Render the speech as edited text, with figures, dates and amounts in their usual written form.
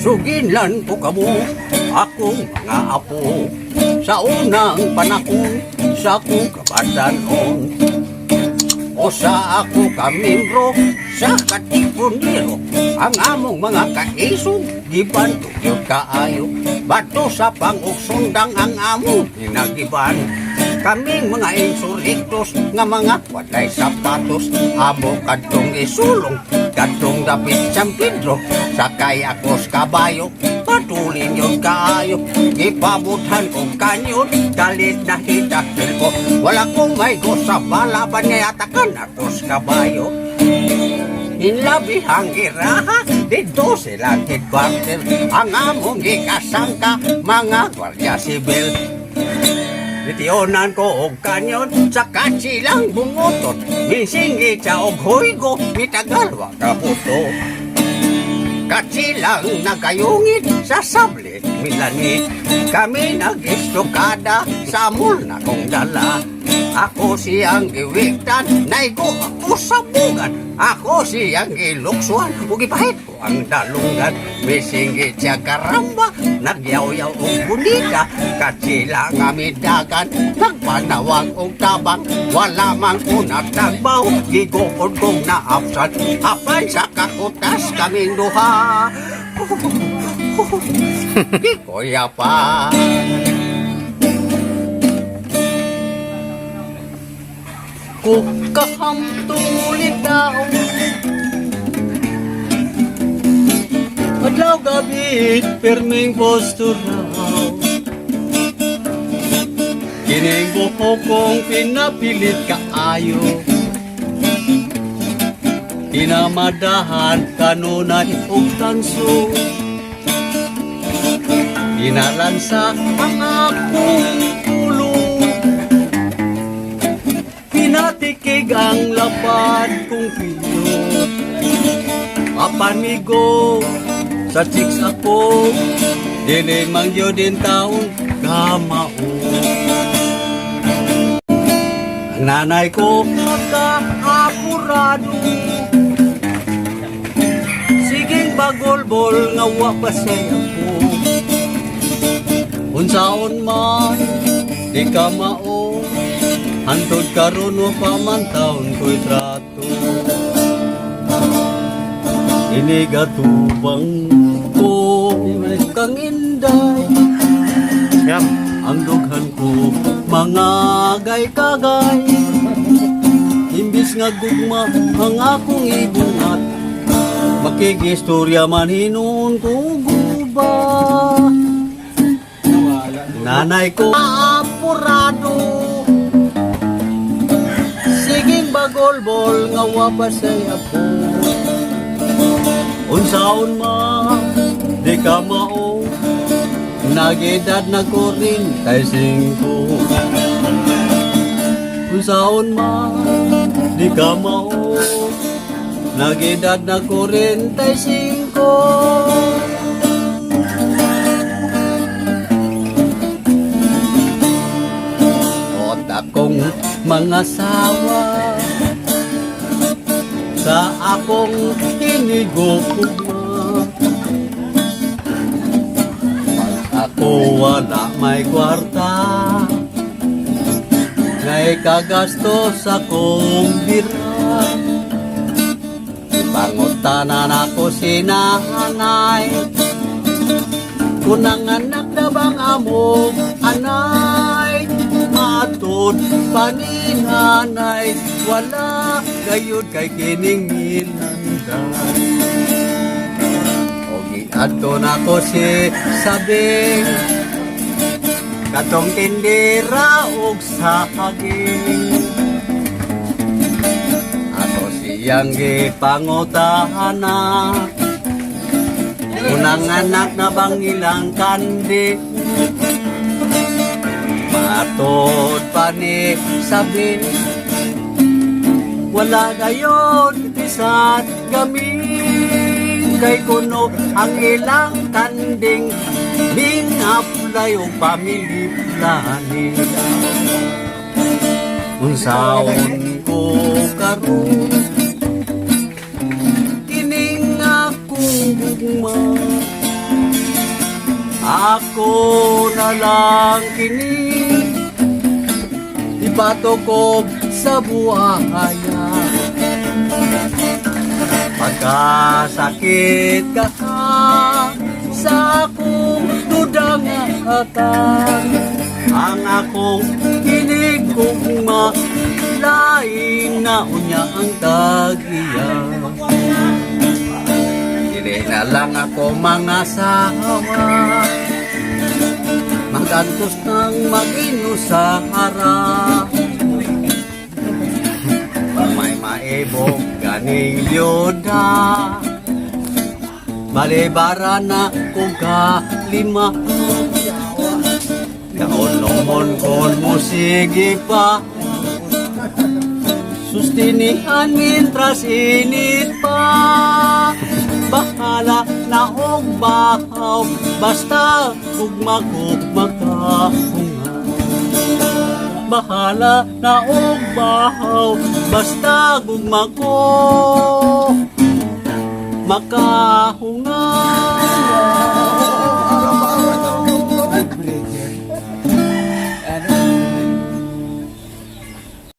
Suginlan ko kamo, akong mga apo. Sa unang panahon, sa akong kabatanon. O sa ako kamimbro, sa katipuniro. Ang among mga kaisog, giban tugyod kaayo. Bato sa pangugsundang ang among ginagiban. Kaming mga insuriktos nga mga walay sapatos. Amo kadtong isulong, kadtong dapit San Pedro. Sakay akos kabayo, patulin yun kaayo. Ipabuthan kong kanyon, galit na hitakil ko. Wala kong may go sa balaban nga yatakan akos kabayo. Inlabihang iraha, dito silang headquarter. Ang among ikasangka, mga gwardiya sibil. Itionan ko og kanyon, sa katsilang bungotot. Minsingit sa og huygo, mitagalwa kaputo. Katsilang nagayungit sa sablit milanit. Kami nag-istokada sa mulna kong dala. Ako siyang giwiktan, naigo ako sa bugan. Ako siyang giluksuan, ug ipahit ko ang dalungan. Misinggit siya karamba, nagyaw-yaw og bunika. Katsila nga midagan, nagpanawag og tabang. Wala mang unat nagbaw, gigukod kong naapsan. Apan sa kakutas kaming duha. Di ko yapan. Kahamtulit daw adlaw gabi perming posturaw. Kining buhok kong pinapilit kaayo. Pinamadahan kanunay og tanso. Pinalansa ang akong ulo. Pinatikig ang lapad kong pilo. Apanigo sa chicks ako, dili mangyo din taong kamao. Ang nanay ko nakaapurado. Siging bagol-bol nga wapasay ako. Unsaon man, di ka mao. Hantod karon mo pamantaon ko'y trato. Inigatubang ko kang inday. Ang dughan ko mga gay-kagay. Imbis nga gugma ang akong ibungat. Makigistorya man hinuon ko guba. Nanay ko apurado. Bagol-bol nga wapasay ako. Unsaon man, di ka mao. Nagedad na ko rin kay 5. Unsaon man, di ka mao. Nagedad na ko rin kay 5. Ot akong mga sawa sa akong hinigugma. Ako wala may kwarta, ngay kagasto sa kong bira. Pangutanan ako si nanay, kunang anak na bang among anay. Matod paninanay, wala gayud kay kining minanday. O giadto na ko si sabing, katong tindera og saging. Ako siyang gipangutana, unang anak na bang ilang kandi. Matod pa ni sabi, wala gayon bisat gaming. Kay kuno ang ilang tanding, minapulay o pamilya planning. Unsaon ko karon, kining akong gugma. ako na lang kini ipatukob sa buhaya. Pagkasakit ka sa akong dudang atan, ang akong hinig kong lain na unya ang tagiya. Dili na lang ako mga sawa, magantos ng mag-inusara. May maibog ganing yoda, malibara na kong kalima. Kaon-nomon kon mo sige pa, sustinihan mintras init pa. Bahala na og bahaw, basta ugma ko makahunga. Bahala na og bahaw, basta ugma ko makahunga.